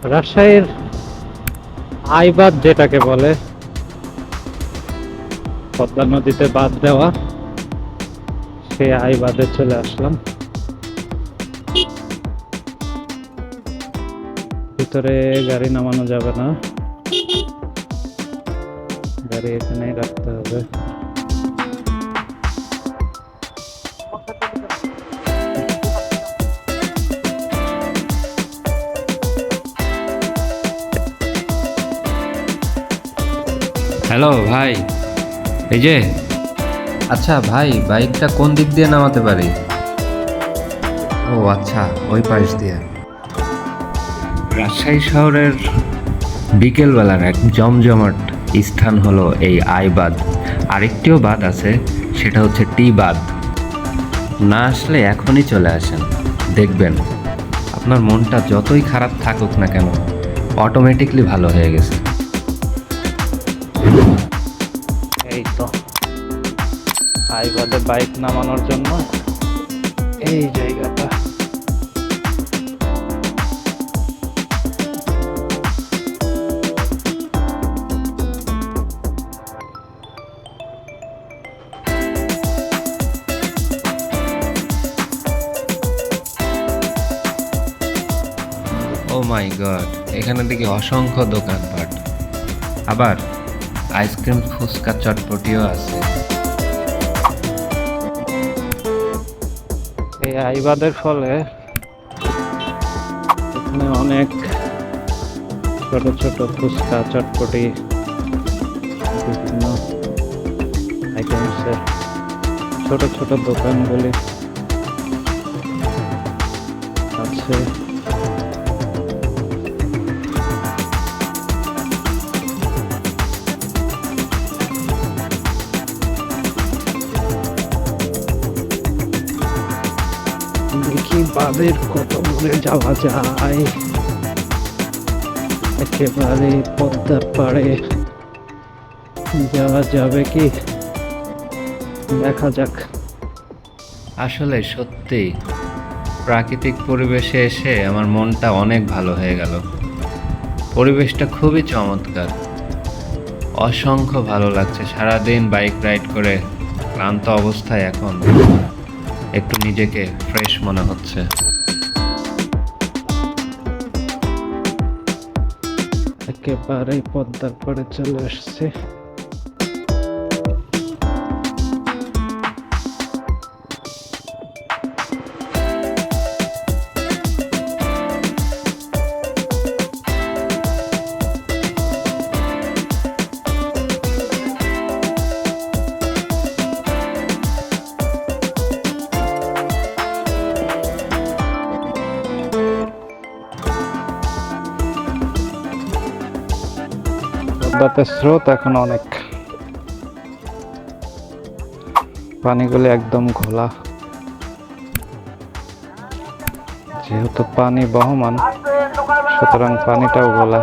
রাজশাহীর আইবাদ যেটাকে বলে, পদ্মা নদীতে বাঁধ দেওয়া, সেই আইবাদে চলে আসলাম। ভিতরে গাড়ি নামানো যাবে না, গাড়ি এখানেই রাখতে হবে। হ্যালো ভাই, এই যে আচ্ছা ভাই, বাইকটা কোন দিক দিয়ে নামাতে পারি? ও আচ্ছা, ওই পাশ দিয়ে। রাজশাহী শহরের বিকেলবেলার এক জমজমাট স্থান হলো এই আইবাদ। আরেকটিও বাঁধ আছে, সেটা হচ্ছে টি বাঁধ। না আসলে এখনই চলে আসেন, দেখবেন আপনার মনটা যতই খারাপ থাকুক না কেন অটোমেটিকলি ভালো হয়ে গেছে। এই তো আইবাদে বাইক নামানোর জন্য এই জায়গাটা। ও মাই গড, এখানে দেখি অসংখ্য দোকানপাট, আবার আইসক্রিম, ফুচকা, চটপটিও আছে। এই আইবাদের ফলে এখানে অনেক ছোট ছোট ফুচকা, চটপটি, বিভিন্ন আইটেমসের ছোট ছোট দোকানগুলি আছে। দেখি বাঁধের কত দূরে যাওয়া যায়। একেবারে পদ্মার পাড়ে যাওয়া যাবে কি, দেখা যাক। আসলে সত্যি প্রাকৃতিক পরিবেশে এসে আমার মনটা অনেক ভালো হয়ে গেল। পরিবেশটা খুবই চমৎকার, অসংখ্য ভালো লাগছে। সারাদিন বাইক রাইড করে ক্লান্ত অবস্থায় এখন একটু নিজেকে ফ্রেশ মনে হচ্ছে। একেবারে পদ্মার পাড়ে চলে আসছে। পদ্মাতে স্রোত এখন অনেক, পানিগুলি একদম ঘোলা। যেহেতু পানি বহমান, সুতরাং পানিটাও ঘোলা।